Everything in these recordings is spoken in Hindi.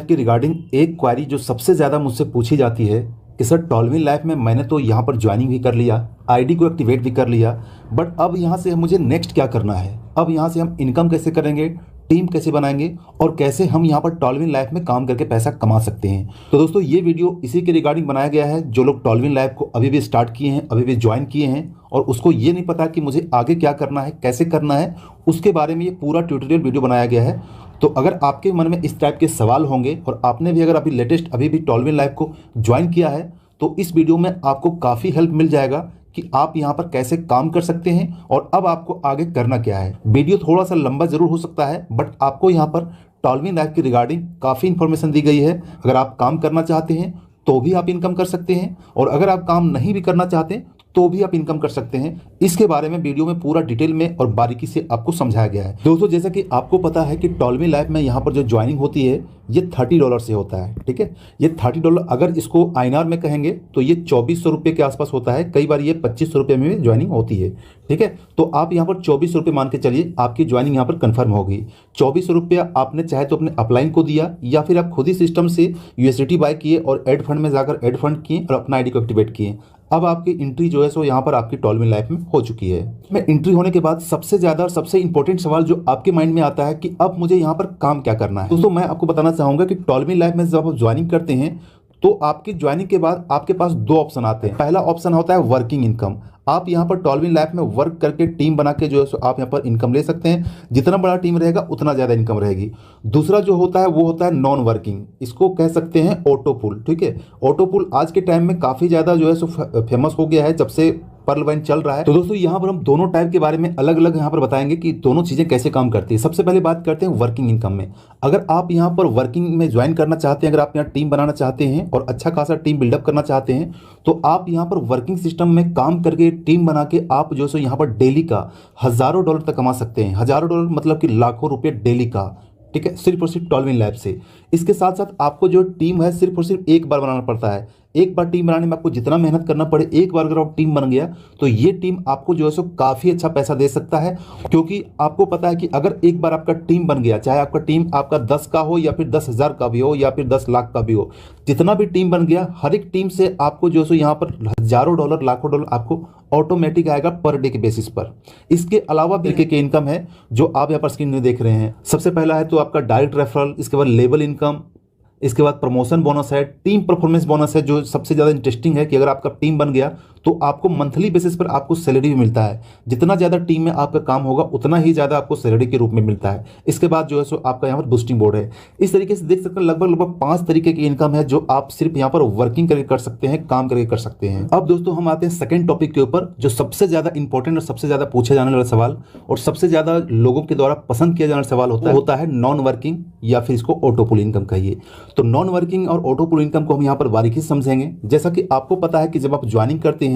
के रिगार्डिंग एक क्वारी जो सबसे ज़्यादा मुझसे पूछी जाती है कि सर टॉलविन लाइफ में मैंने तो यहाँ पर ज्वाइनिंग भी कर लिया, आईडी को एक्टिवेट भी कर लिया, बट अब यहाँ से मुझे नेक्स्ट क्या करना है। अब यहाँ से हम इनकम कैसे करेंगे, टीम कैसे बनाएंगे और कैसे हम यहाँ पर टॉलविन लाइफ में काम करके पैसा कमा सकते हैं। तो दोस्तों ये वीडियो इसी के रिगार्डिंग बनाया गया है। जो लोग टॉलविन लाइफ को अभी भी स्टार्ट किए हैं, अभी भी ज्वाइन किए हैं और उसको ये नहीं पता कि मुझे आगे क्या करना है, कैसे करना है, उसके बारे में ये पूरा ट्यूटोरियल वीडियो बनाया गया है। तो अगर आपके मन में इस टाइप के सवाल होंगे और आपने भी अगर अभी लेटेस्ट अभी भी टॉलविन लाइफ को ज्वाइन किया है तो इस वीडियो में आपको काफ़ी हेल्प मिल जाएगा कि आप यहाँ पर कैसे काम कर सकते हैं और अब आपको आगे करना क्या है। वीडियो थोड़ा सा लंबा जरूर हो सकता है बट आपको यहाँ पर टॉलविन लाइफ की रिगार्डिंग काफ़ी इन्फॉर्मेशन दी गई है। अगर आप काम करना चाहते हैं तो भी आप इनकम कर सकते हैं और अगर आप काम नहीं भी करना चाहते तो भी आप इनकम कर सकते हैं। इसके बारे में वीडियो में पूरा डिटेल में और बारीकी से आपको समझाया गया है। दोस्तों जैसा कि आपको पता है कि टॉलविन लाइफ में यहाँ पर जो ज्वाइनिंग होती है ये $30 से होता है। ठीक है, ये $30 अगर इसको INR में कहेंगे तो ये 2400 रुपये के आसपास होता है। कई बार ये 2500 रुपये में भी ज्वाइनिंग होती है। ठीक है, तो आप यहाँ पर 2400 रुपये मान के चलिए आपकी ज्वाइनिंग यहाँ पर कन्फर्म होगी। 2400 रुपया आपने चाहे तो अपने अपलाइन को दिया या फिर आप खुद ही सिस्टम से USDT बाय किए और एड फंड में जाकर एड फंड किए और अपना आईडी को एक्टिवेट किए। अब आपकी एंट्री जो है सो यहाँ पर आपकी टॉलविन लाइफ में हो चुकी है। मैं एंट्री होने के बाद सबसे ज़्यादा और सबसे इंपॉर्टेंट सवाल जो आपके माइंड में आता है कि अब मुझे यहाँ पर काम क्या करना है। दोस्तों मैं आपको बताना चाहूँगा कि टॉलविन लाइफ में जब आप ज्वाइनिंग करते हैं तो आपकी ज्वाइनिंग के बाद आपके पास दो ऑप्शन आते हैं। पहला ऑप्शन होता है वर्किंग इनकम। आप यहाँ पर टॉलविन लाइफ में वर्क करके टीम बना के जो है सो आप यहाँ पर इनकम ले सकते हैं। जितना बड़ा टीम रहेगा उतना ज़्यादा इनकम रहेगी। दूसरा जो होता है वो होता है नॉन वर्किंग, इसको कह सकते हैं ऑटो पुल। ठीक है, ऑटो पुल आज के टाइम में काफ़ी ज़्यादा जो है सो फेमस हो गया है जब से पर्ल वाइन चल रहा है। तो दोस्तों यहाँ पर हम दोनों टाइप के बारे में अलग अलग यहाँ पर बताएंगे कि दोनों चीज़ें कैसे काम करती है। सबसे पहले बात करते हैं वर्किंग इनकम में। अगर आप यहाँ पर वर्किंग में ज्वाइन करना चाहते हैं, अगर आप यहाँ टीम बनाना चाहते हैं और अच्छा खासा टीम बिल्डअप करना चाहते हैं तो आप यहाँ पर वर्किंग सिस्टम में काम करके टीम बना के आप जो सो यहाँ पर डेली का हज़ारों डॉलर तक कमा सकते हैं। हज़ारों डॉलर मतलब कि लाखों रुपये डेली का। ठीक है, सिर्फ और सिर्फ टॉलविन लैब से। इसके साथ साथ आपको जो टीम है सिर्फ और सिर्फ एक बार बनाना पड़ता है। एक बार टीम बनाने में आपको जितना मेहनत करना पड़े, एक बार अगर आप टीम बन गया तो ये टीम आपको जो है सो काफ़ी अच्छा पैसा दे सकता है। क्योंकि आपको पता है कि अगर एक बार आपका टीम बन गया, चाहे आपका टीम आपका 10 का हो या फिर 10,000 का भी हो या फिर 10 लाख का भी हो, जितना भी टीम बन गया हर एक टीम से आपको जो है सो यहाँ पर हज़ारों डॉलर लाखों डॉलर आपको ऑटोमेटिक आएगा पर डे के बेसिस पर। इसके अलावा तरीके के इनकम है जो आप यहाँ पर स्क्रीन में देख रहे हैं। सबसे पहला है तो आपका डायरेक्ट रेफरल, इसके बाद लेबल इनकम, इसके बाद प्रमोशन बोनस है, टीम परफॉर्मेंस बोनस है जो सबसे ज़्यादा इंटरेस्टिंग है कि अगर आपका टीम बन गया तो आपको मंथली बेसिस पर आपको सैलरी भी मिलता है। जितना ज़्यादा टीम में आपका काम होगा उतना ही ज़्यादा आपको सैलरी के रूप में मिलता है। इसके बाद जो है सो आपका यहाँ पर बूस्टिंग बोर्ड है। इस तरीके से देख सकते हैं लगभग 5 तरीके की इनकम है जो आप सिर्फ यहाँ पर वर्किंग करके कर सकते हैं, काम करके कर सकते हैं। अब दोस्तों हम आते हैं सेकेंड टॉपिक के ऊपर जो सबसे ज़्यादा इंपॉर्टेंट और सबसे ज़्यादा पूछे जाने वाला सवाल और सबसे ज़्यादा लोगों के द्वारा पसंद किया जाने वाला सवाल होता है नॉन वर्किंग या फिर इसको ऑटो पुल इनकम कहिए। तो नॉन वर्किंग और ऑटो पुल इनकम को हम यहाँ पर बारीकी से समझेंगे। जैसा कि आपको पता है कि जब आप ज्वाइनिंग करते हैं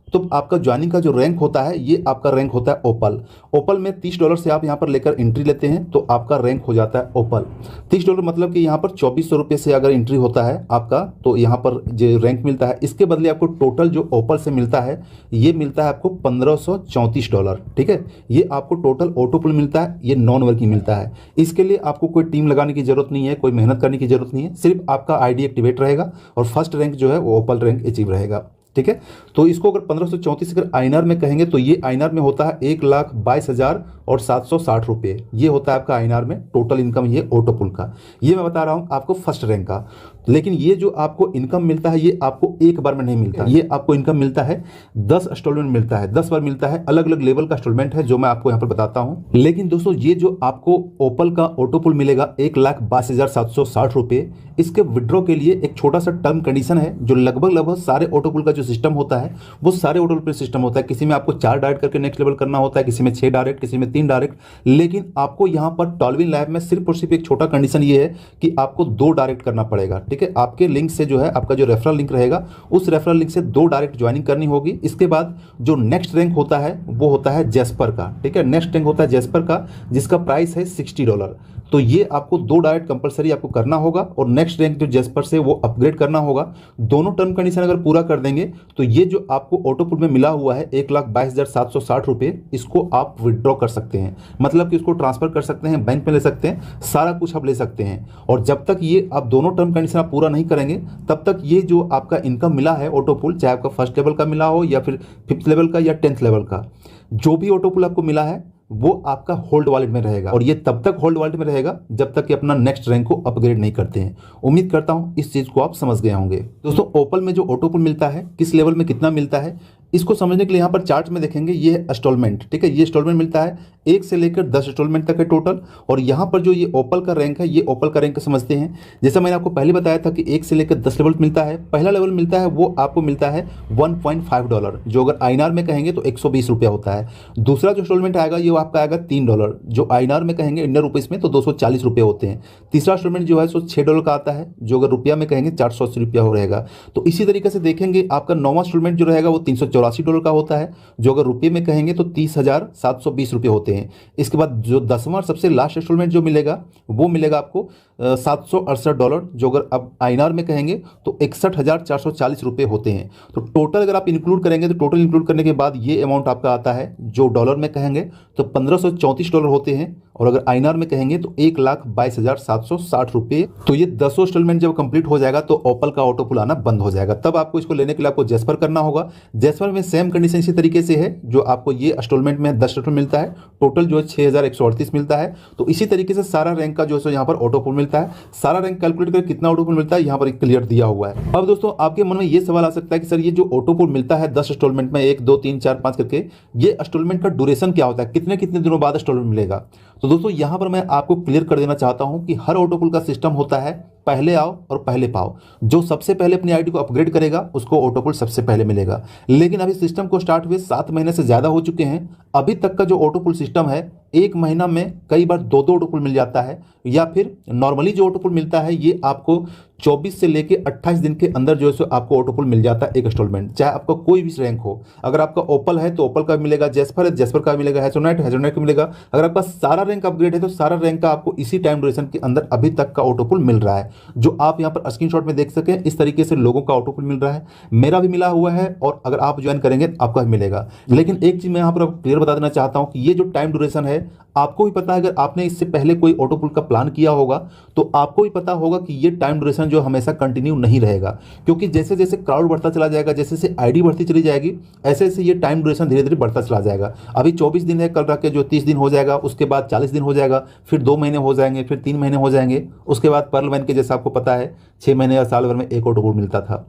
तो आपका ज्वाइनिंग का जो रैंक होता है ये आपका रैंक होता है ओपल। ओपल में $30 से आप यहाँ पर लेकर एंट्री लेते हैं तो आपका रैंक हो जाता है ओपल। $30 मतलब कि यहाँ पर 2400 रुपये से अगर एंट्री होता है आपका तो यहाँ पर जो रैंक मिलता है इसके बदले आपको टोटल जो ओपल से मिलता है ये मिलता है आपको $1534। ठीक है, ये आपको टोटल ऑटो पुल मिलता है, ये नॉन वर्किंग मिलता है। इसके लिए आपको कोई टीम लगाने की जरूरत नहीं है, कोई मेहनत करने की जरूरत नहीं है, सिर्फ आपका आईडी एक्टिवेट रहेगा और फर्स्ट रैंक जो है वो ओपल रैंक अचीव रहेगा। ठीक है, तो इसको अगर 1534 अगर INR में कहेंगे तो ये INR में होता है 1,22,760 रुपये। ये होता है आपका INR में टोटल इनकम ये ऑटो पुल का। ये मैं बता रहा हूँ आपको फर्स्ट रैंक का। लेकिन ये जो आपको इनकम मिलता है ये आपको एक बार में नहीं मिलता, ये आपको इनकम मिलता है 10 इंस्टॉलमेंट मिलता है, 10 बार मिलता है। अलग अलग लेवल का इंस्टॉलमेंट है जो मैं आपको यहाँ पर बताता हूँ। लेकिन दोस्तों ये जो आपको ओपल का ऑटो पुल मिलेगा 1,22,760 रुपये, इसके विड्रॉ के लिए एक छोटा सा टर्म कंडीशन है जो लगभग सारे ऑटो पुल का जो सिस्टम होता है वो सारे ऑटो पुल सिस्टम होता है। किसी में आपको 4 डायरेक्ट करके नेक्स्ट लेवल करना होता है, किसी में 6 डायरेक्ट, किसी में 3 डायरेक्ट। लेकिन आपको यहाँ पर टॉलविन लैब में सिर्फ और सिर्फ एक छोटा कंडीशन ये है कि आपको 2 डायरेक्ट करना पड़ेगा। ठीक है, आपके लिंक से जो है आपका जो रेफरल लिंक रहेगा उस रेफरल लिंक से 2 डायरेक्ट ज्वाइनिंग करनी होगी। इसके बाद जो नेक्स्ट रैंक होता है वो होता है जेस्पर का। ठीक है, नेक्स्ट रैंक होता है जेस्पर का जिसका प्राइस है $60। तो ये आपको 2 डाइट कंपलसरी आपको करना होगा और नेक्स्ट रैंक जो जेस्पर से वो अपग्रेड करना होगा। दोनों टर्म कंडीशन अगर पूरा कर देंगे तो ये जो आपको ऑटो पुल में मिला हुआ है 1,22,760 रुपये, इसको आप विड्रॉ कर सकते हैं, मतलब कि इसको ट्रांसफर कर सकते हैं, बैंक में ले सकते हैं, सारा कुछ आप ले सकते हैं। और जब तक ये आप दोनों टर्म कंडीशन आप पूरा नहीं करेंगे तब तक ये जो आपका इनकम मिला है ऑटो पुल, चाहे आपका फर्स्ट लेवल का मिला हो या फिर 5th लेवल का या 10th लेवल का, जो भी ऑटो पुल आपको मिला है वो आपका होल्ड वॉलेट में रहेगा। और ये तब तक होल्ड वॉलेट में रहेगा जब तक कि अपना नेक्स्ट रैंक को अपग्रेड नहीं करते हैं। उम्मीद करता हूं इस चीज को आप समझ गए होंगे। दोस्तों, ओपल में जो ऑटो पुल मिलता है, किस लेवल में कितना मिलता है, इसको समझने के लिए यहाँ पर चार्ट में देखेंगे, ये है इंस्टॉलमेंट। ठीक है, ये इंस्टॉलमेंट मिलता है 1 से लेकर 10 इंस्टॉलमेंट तक है टोटल। और यहाँ पर जो ये ओपल का रैंक है, ये ओपल का रैंक समझते हैं। जैसा मैंने आपको पहले बताया था कि 1 से लेकर 10 लेवल मिलता है। पहला लेवल मिलता है वो आपको मिलता है $1.5, जो अगर आईएनआर में कहेंगे तो 120 रुपया होता है। दूसरा जो इंस्टॉलमेंट आएगा ये आपका आएगा $3, जो आईएनआर में कहेंगे इंडियन रुपीस में तो 240 रुपये होते हैं। तीसरा इंस्टॉलमेंट जो है सो $6 का आता है, जो अगर रुपया में कहेंगे 480 रुपया हो रहेगा। तो इसी तरीके से देखेंगे आपका 9वां इंस्टॉलमेंट जो रहेगा वो $384 का होता है, जो अगर रुपये में कहेंगे तो 30,720 रुपये होते हैं। इसके बाद जो 10वां सबसे लास्ट इंस्टॉलमेंट जो मिलेगा वो मिलेगा आपको $768, जो अगर आप आईएनआर में कहेंगे तो 61,440 रुपये होते हैं। तो टोटल अगर आप इंक्लूड करेंगे तो टोटल इंक्लूड करने के बाद ये अमाउंट आपका आता है, जो डॉलर में कहेंगे तो $1,534 होते हैं, और अगर आईएनआर में कहेंगे तो 1,22,760 रुपये। तो ये 10 इंस्टॉलमेंट जब कंप्लीट हो जाएगा तो ओपल का ऑटो पुल आना बंद हो जाएगा। तब आपको इसको लेने के लिए आपको जेस्पर करना होगा। जेस्पर में सेम कंडीशन इसी तरीके से है, जो आपको ये इंस्टॉलमेंट में 10 इंस्टॉलमेंट मिलता है, टोटल जो है 6,138 मिलता है। तो इसी तरीके से सारा रैंक का जो है यहाँ पर ऑटो पुल मिलता है। सारा रैंक कैलकुलेट कर कितना ऑटो पुल मिलता है यहाँ पर क्लियर दिया हुआ है। अब दोस्तों, आपके मन में ये सवाल आ सकता है कि सर ये जो ऑटो पुल मिलता है 10 इंस्टॉलमेंट में, 1 2 3 4 5 करके, ये इंस्टॉलमेंट का ड्यूरेशन क्या होता है, कितने कितने दिनों बाद इंस्टॉलमेंट मिलेगा। तो दोस्तों, यहाँ पर मैं आपको क्लियर कर देना चाहता हूं कि हर ऑटो पुल का सिस्टम होता है पहले आओ और पहले पाओ। जो सबसे पहले अपनी आईडी को अपग्रेड करेगा उसको ऑटो पुल सबसे पहले मिलेगा। लेकिन अभी सिस्टम को स्टार्ट हुए 7 महीने से ज्यादा हो चुके हैं, अभी तक का जो ऑटो पुल सिस्टम है 1 महीना में कई बार 2-2 ऑटो पुल मिल जाता है, या फिर नॉर्मली जो ऑटो पुल मिलता है ये आपको 24 से लेके 28 दिन के अंदर जो है सो आपको ऑटो पुल मिल जाता है एक इंस्टॉलमेंट, चाहे आपका कोई भी रैंक हो। अगर आपका ओपल है तो ओपल का मिलेगा, जेस्पर है जेस्पर का मिलेगा, हेजोनाइट हेजोनाइट का मिलेगा। अगर आपका सारा रैंक अपग्रेड है तो सारा रैंक का आपको इसी टाइम ड्यूरेशन के अंदर अभी तक का ऑटो पुल मिल रहा है, जो आप यहाँ पर स्क्रीनशॉट में देख सकें। इस तरीके से लोगों का ऑटो पुल मिल रहा है, मेरा भी मिला हुआ है, और अगर आप ज्वाइन करेंगे तो आपका भी मिलेगा। लेकिन एक चीज मैं यहाँ पर क्लियर बता देना चाहता हूँ कि ये जो टाइम ड्यूरेशन है, आपको भी पता है, अगर आपने इससे पहले कोई ऑटो पुल का प्लान किया होगा तो आपको भी पता होगा कि ये टाइम ड्यूरेशन जो हमेशा कंटिन्यू नहीं रहेगा, क्योंकि जैसे जैसे क्राउड बढ़ता चला जाएगा, जैसे जैसे आईडी बढ़ती चली जाएगी, ऐसे ऐसे ये टाइम ड्यूरेशन धीरे धीरे बढ़ता चला जाएगा। अभी 24 दिन है, कल रख के जो 30 दिन हो जाएगा, उसके बाद 40 दिन हो जाएगा, फिर 2 महीने हो जाएंगे, फिर 3 महीने हो जाएंगे, उसके बाद पर्ल मैन के जैसा आपको पता है 6 महीने या साल भर में एक ऑटो पुल मिलता था।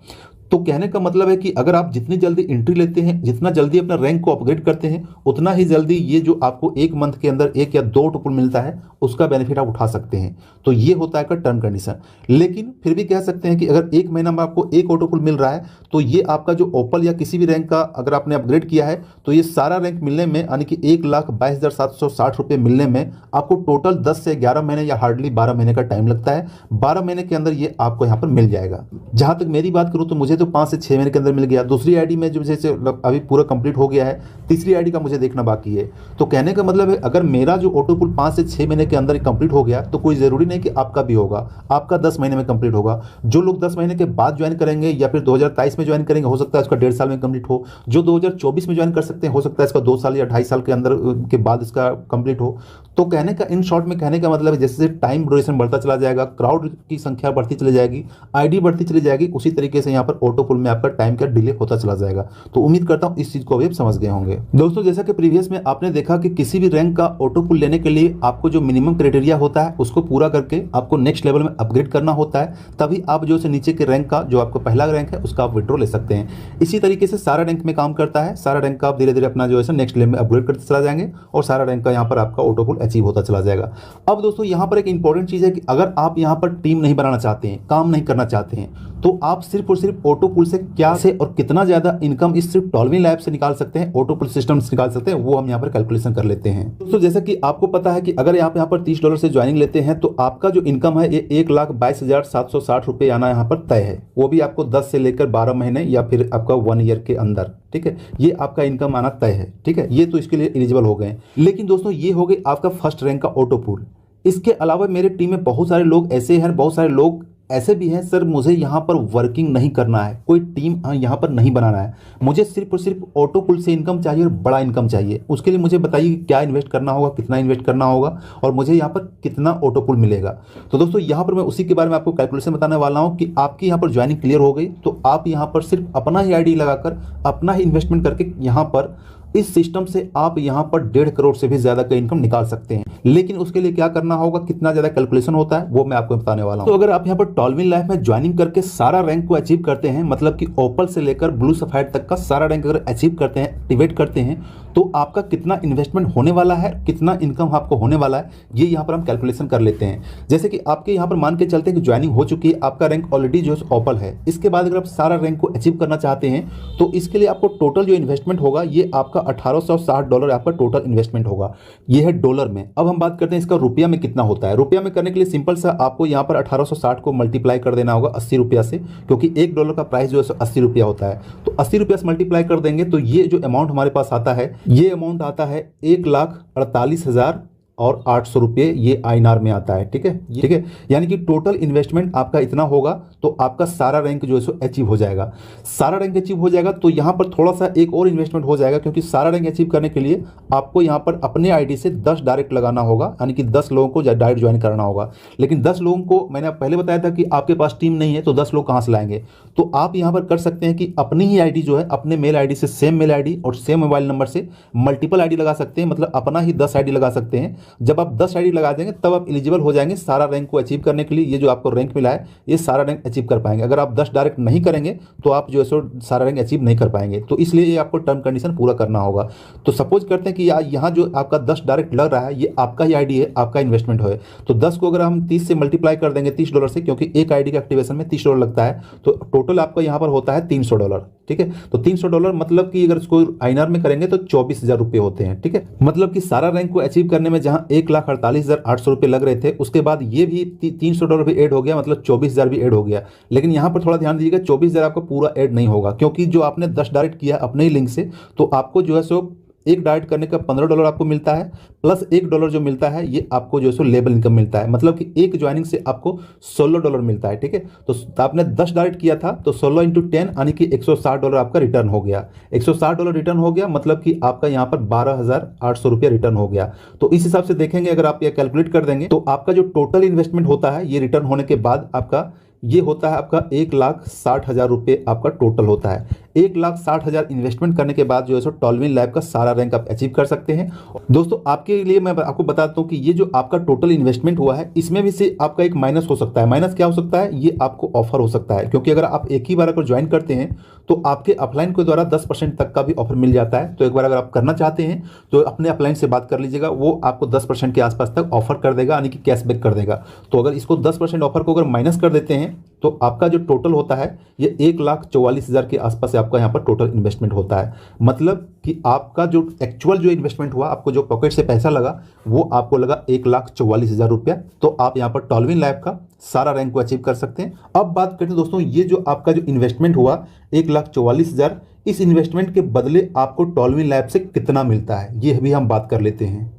तो कहने का मतलब है कि अगर आप जितनी जल्दी एंट्री लेते हैं, जितना जल्दी अपना रैंक को अपग्रेड करते हैं, उतना ही जल्दी ये जो आपको 1 मंथ के अंदर 1 या 2 ऑटो पुल मिलता है उसका बेनिफिट आप उठा सकते हैं। तो ये होता है का टर्म कंडीशन। लेकिन फिर भी कह सकते हैं कि अगर 1 महीना में आपको 1 ऑटो पुल मिल रहा है तो ये आपका जो ओपल या किसी भी रैंक का अगर आपने अपग्रेड किया है तो ये सारा रैंक मिलने में, यानी कि 1,22,760 रुपये मिलने में आपको टोटल 10 से 11 महीने या हार्डली 12 महीने का टाइम लगता है। 12 महीने के अंदर ये आपको यहाँ पर मिल जाएगा। जहाँ तक मेरी बात करूँ तो मुझे तो 5 से 6 महीने के अंदर मिल गया। दूसरी आईडी में जो जैसे अभी पूरा कंप्लीट हो गया है, तीसरी आईडी का मुझे देखना बाकी है। तो कहने का मतलब है अगर मेरा जो ऑटो पुल 5 से 6 महीने के अंदर कंप्लीट हो गया तो कोई ज़रूरी नहीं कि आपका भी होगा, आपका 10 महीने में कंप्लीट होगा। जो लोग 10 महीने के बाद ज्वाइन करेंगे या फिर 2023 में ज्वाइन करेंगे, हो सकता है इसका 1.5 साल में कंप्लीट हो। जो 2024 में ज्वाइन कर सकते हैं, हो सकता है इसका 2 साल या 2.5 साल के अंदर के बाद इसका कंप्लीट हो। तो कहने का इन शॉर्ट में कहने का मतलब है जैसे टाइम ड्यूरेशन बढ़ता चला जाएगा, क्राउड की संख्या बढ़ती चली जाएगी, आईडी बढ़ती चली जाएगी, उसी तरीके से यहाँ पर ऑटो पुल में आपका टाइम का डिले होता चला जाएगा। तो उम्मीद करता हूँ इस चीज को भी आप समझ गए होंगे। दोस्तों, जैसा कि प्रीवियस में आपने देखा कि किसी भी रैंक का ऑटो पुल लेने के लिए आपको जो मिनिमम क्राइटेरिया होता है उसको पूरा करके आपको नेक्स्ट लेवल में अपग्रेड करना होता है, तभी आप जो से नीचे के रैंक का जो आपका पहला रैंक है उसका आप विड्रॉ ले सकते हैं। इसी तरीके से सारा रैंक में काम करता है। सारा रैंक का आप धीरे धीरे अपना जो है नेक्स्ट लेवल में अपग्रेड करते चला जाएंगे और सारा रैंक का यहाँ पर आपका ऑटो पुल अचीव होता चला जाएगा। अब दोस्तों, यहाँ पर एक इंपॉर्टेंट चीज है कि अगर आप यहाँ पर टीम नहीं बनाना चाहते हैं, काम नहीं करना चाहते हैं, तो आप सिर्फ और सिर्फ ऑटो पुल से क्या से और कितना ज्यादा इनकम इस सिर्फ टॉल्विन लैब से निकाल सकते हैं, ऑटो पुल सिस्टम से निकाल सकते हैं, वो हम यहाँ पर कैलकुलेशन कर लेते हैं। दोस्तों, जैसा कि आपको पता है कि अगर आप यहाँ पर $30 से ज्वाइनिंग लेते हैं तो आपका जो इनकम है ये 1,22,760 रुपये आना यहाँ पर तय है। वो भी आपको 10 से लेकर 12 महीने या फिर आपका 1 ईयर के अंदर, ठीक है, ये आपका इनकम आना तय है। ठीक है, ये तो इसके लिए एलिजिबल हो गए। लेकिन दोस्तों, ये हो गई आपका फर्स्ट रैंक का ऑटो पुल। इसके अलावा मेरे टीम में बहुत सारे लोग ऐसे हैं, बहुत सारे लोग ऐसे भी हैं, सर मुझे यहाँ पर वर्किंग नहीं करना है, कोई टीम यहाँ पर नहीं बनाना है, मुझे सिर्फ और सिर्फ ऑटो पुल से इनकम चाहिए और बड़ा इनकम चाहिए। उसके लिए मुझे बताइए क्या इन्वेस्ट करना होगा, कितना इन्वेस्ट करना होगा और मुझे यहाँ पर कितना ऑटो पुल मिलेगा। तो दोस्तों यहाँ पर मैं उसी के बारे में आपको कैलकुलेशन बताने वाला हूँ कि आपकी यहाँ पर ज्वाइनिंग क्लियर हो गई तो आप यहाँ पर सिर्फ अपना ही आईडी लगाकर अपना ही इन्वेस्टमेंट करके यहाँ पर इस सिस्टम से आप यहाँ पर 1.5 करोड़ से भी ज़्यादा का इनकम निकाल सकते हैं। लेकिन उसके लिए क्या करना होगा, कितना ज़्यादा कैलकुलेशन होता है वो मैं आपको बताने वाला हूँ। तो अगर आप यहाँ पर टॉलविन लाइफ में ज्वाइनिंग करके सारा रैंक को अचीव करते हैं, मतलब कि ओपल से लेकर ब्लू सफायर तक का सारा रैंक अगर अचीव करते हैं, एक्टिवेट करते हैं, तो आपका कितना इन्वेस्टमेंट होने वाला है, कितना इनकम आपको होने वाला है, ये यहाँ पर हम कैलकुलेशन कर लेते हैं। जैसे कि आपके यहाँ पर मान के चलते हैं कि ज्वाइनिंग हो चुकी है, आपका रैंक ऑलरेडी जो है ओपल है। इसके बाद अगर आप सारा रैंक को अचीव करना चाहते हैं तो इसके लिए आपको टोटल जो इन्वेस्टमेंट होगा ये आपका $1860 आपका टोटल इन्वेस्टमेंट होगा। ये है डॉलर में। अब हम बात करते हैं इसका रुपया में कितना होता है। रुपया में करने के लिए सिंपल सा आपको यहाँ पर 1860 को मल्टीप्लाई कर देना होगा 80 रुपया से, क्योंकि $1 का प्राइस जो है 80 रुपया होता है। तो 80 रुपया से मल्टीप्लाई कर देंगे तो ये जो अमाउंट हमारे पास आता है, ये अमाउंट आता है 1,48,800 रुपये, ये INR में आता है। ठीक है, ठीक है, यानी कि टोटल इन्वेस्टमेंट आपका इतना होगा तो आपका सारा रैंक जो है सो अचीव हो जाएगा। सारा रैंक अचीव हो जाएगा तो यहाँ पर थोड़ा सा एक और इन्वेस्टमेंट हो जाएगा, क्योंकि सारा रैंक अचीव करने के लिए आपको यहाँ पर अपने आईडी से 10 डायरेक्ट लगाना होगा, यानी कि 10 लोगों को डायरेक्ट ज्वाइन करना होगा। लेकिन 10 लोगों को मैंने पहले बताया था कि आपके पास टीम नहीं है तो 10 लोग कहाँ से लाएंगे। तो आप यहाँ पर कर सकते हैं कि अपनी ही आईडी जो है, अपने मेल आईडी से सेम मेल आईडी और सेम मोबाइल नंबर से मल्टीपल आईडी लगा सकते हैं, मतलब अपना ही 10 आईडी लगा सकते हैं। जब आप 10 आईडी लगा देंगे तब आप एलिजिबल हो जाएंगे सारा रैंक को अचीव करने के लिए। ये जो आपको रैंक मिला है ये सारा रैंक अचीव कर पाएंगे। अगर आप 10 डायरेक्ट नहीं करेंगे तो आप जो है सो सारा रैंक अचीव नहीं कर पाएंगे। तो इसलिए ये आपको टर्म कंडीशन पूरा करना होगा। तो सपोज करते हैं कि यहाँ जो आपका 10 डायरेक्ट लग रहा है ये आपका ही आईडी है, आपका इन्वेस्टमेंट है। तो 10 को अगर हम 30 से मल्टीप्लाई कर देंगे $30 से, क्योंकि एक आईडी के एक्टिवेशन में $30 लगता है, तो टोटल आपका यहाँ पर होता है $300। ठीक है, तो $300 मतलब कि अगर इसको INR में करेंगे तो 24,000 रुपये होते हैं। ठीक है, मतलब कि सारा रैंक को अचीव करने में जहां 1,48,800 रुपये लग रहे थे, उसके बाद ये भी $300 भी ऐड हो गया, मतलब 24,000 भी ऐड हो गया। लेकिन यहाँ पर थोड़ा ध्यान दीजिएगा, 24,000 आपका पूरा ऐड नहीं होगा, क्योंकि जो आपने 10 डायरेक्ट किया अपने ही लिंक से, तो आपको जो है सो एक डायरेक्ट करने का $15 आपको मिलता है, प्लस $1 जो मिलता है ये आपको जो है सो लेबल इनकम मिलता है, मतलब कि एक ज्वाइनिंग से आपको $16 मिलता है। ठीक है, तो आपने 10 डायरेक्ट किया था तो 16 × 10 यानी कि $160 आपका रिटर्न हो गया। $160 रिटर्न हो गया, मतलब कि आपका यहाँ पर 12,800 रुपया रिटर्न हो गया। तो इस हिसाब से देखेंगे, अगर आप ये कैलकुलेट कर देंगे तो आपका जो टोटल इन्वेस्टमेंट होता है ये रिटर्न होने के बाद आपका ये होता है आपका 1,60,000 रुपये आपका टोटल होता है। 1,60,000 इन्वेस्टमेंट करने के बाद जो है सो टॉलविन लाइफ का सारा रैंक आप अचीव कर सकते हैं। दोस्तों आपके लिए मैं आपको बताता हूँ कि ये जो आपका टोटल इन्वेस्टमेंट हुआ है इसमें भी से आपका एक माइनस हो सकता है। माइनस क्या हो सकता है, ये आपको ऑफर हो सकता है, क्योंकि अगर आप एक ही बार अगर ज्वाइन करते हैं तो आपके अपलाइन के द्वारा 10% तक का भी ऑफर मिल जाता है। तो एक बार अगर आप करना चाहते हैं तो अपने अपलाइन से बात कर लीजिएगा, वो आपको 10% के आसपास तक ऑफर कर देगा, यानी कि कैशबैक कर देगा। तो अगर इसको 10% ऑफर को अगर माइनस कर देते हैं तो आपका जो टोटल होता है ये 1,44,000 के आसपास आपका यहाँ पर टोटल इन्वेस्टमेंट होता है। मतलब कि आपका जो एक्चुअल जो इन्वेस्टमेंट हुआ, आपको जो पॉकेट से पैसा लगा वो आपको लगा 1,44,000 रुपया। तो आप यहाँ पर टॉलविन लाइफ का सारा रैंक को अचीव कर सकते हैं। अब बात करते हैं दोस्तों, ये जो आपका जो इन्वेस्टमेंट हुआ 1,44,000, इस इन्वेस्टमेंट के बदले आपको टॉलविन लाइफ से कितना मिलता है ये भी हम बात कर लेते हैं,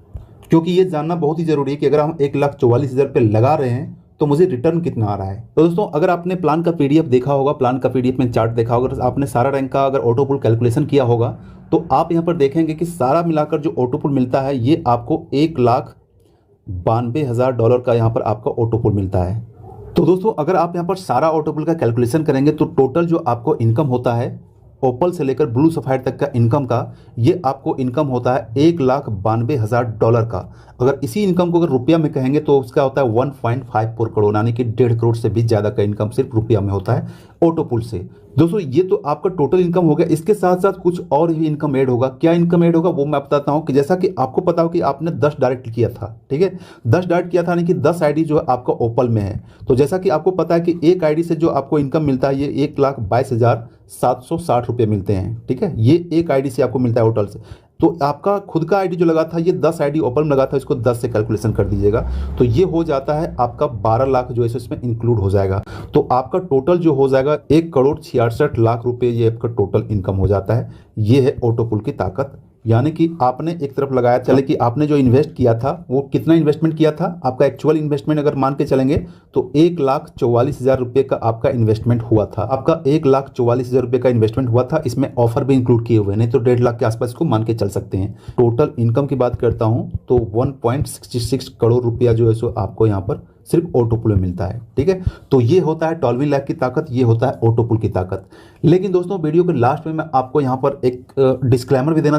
क्योंकि ये जानना बहुत ही जरूरी है कि अगर हम 1,44,000 रुपये लगा रहे हैं तो मुझे रिटर्न कितना आ रहा है। तो दोस्तों अगर आपने प्लान का PDF देखा होगा, प्लान का PDF में चार्ट देखा होगा, अगर आपने सारा रैंक का अगर ऑटो पुल कैलकुलेशन किया होगा तो आप यहाँ पर देखेंगे कि सारा मिलाकर जो ऑटो पुल मिलता है ये आपको $1,92,000 का यहाँ पर आपका ऑटो पुल मिलता है। तो दोस्तों अगर आप यहाँ पर सारा ऑटो पुल का कैलकुलेशन करेंगे तो टोटल जो आपको इनकम होता है ओपल से लेकर ब्लू सफायर तक का इनकम का, ये आपको इनकम होता है $1,92,000 का। अगर इसी इनकम को अगर रुपया में कहेंगे तो उसका होता है 1.54 करोड़, यानी कि 1.5 करोड़ से भी ज़्यादा का इनकम सिर्फ रुपया में होता है ऑटो पुल से। दोस्तों ये तो आपका टोटल इनकम हो गया, इसके साथ साथ कुछ और भी इनकम ऐड होगा। क्या इनकम ऐड होगा वो मैं बताता हूँ। कि जैसा कि आपको पता हो कि आपने 10 डायरेक्ट किया था, ठीक है, 10 डायरेक्ट किया था, यानी कि 10 आईडी जो है आपका ओपल में है। तो जैसा कि आपको पता है कि एक आईडी से जो आपको इनकम मिलता है ये 1,22,760 रुपये मिलते हैं। ठीक है, ये एक आईडी से आपको मिलता है होटल से। तो आपका खुद का आईडी जो लगा था ये 10 आईडी ओपन में लगा था, इसको 10 से कैलकुलेशन कर दीजिएगा तो ये हो जाता है आपका 12 लाख जो है इसमें इंक्लूड हो जाएगा। तो आपका टोटल जो हो जाएगा 1,66,00,000 रुपये, ये आपका टोटल इनकम हो जाता है। ये है ऑटो पुल की ताकत, यानी कि आपने एक तरफ लगाया, चले कि आपने जो इन्वेस्ट किया था वो कितना इन्वेस्टमेंट किया था, आपका एक्चुअल इन्वेस्टमेंट अगर मान के चलेंगे तो 1,44,000 रुपये का आपका इन्वेस्टमेंट हुआ था। आपका 1,44,000 रुपये का इन्वेस्टमेंट हुआ था, इसमें ऑफर भी इंक्लूड किए हुए, नहीं तो 1.5 लाख के आसपास इसको मान के चल सकते हैं। टोटल इनकम की बात करता हूँ तो 1.66 करोड़ रुपया जो है सो आपको यहाँ पर सिर्फ ऑटोपुल में मिलता है। ठीक है, तो ये होता है टॉलविन लैब की ताकत, ये होता है ऑटोपुल की ताकत। लेकिन दोस्तों वीडियो के लास्ट में मैं आपको यहाँ पर एक डिस्क्लेमर भी देना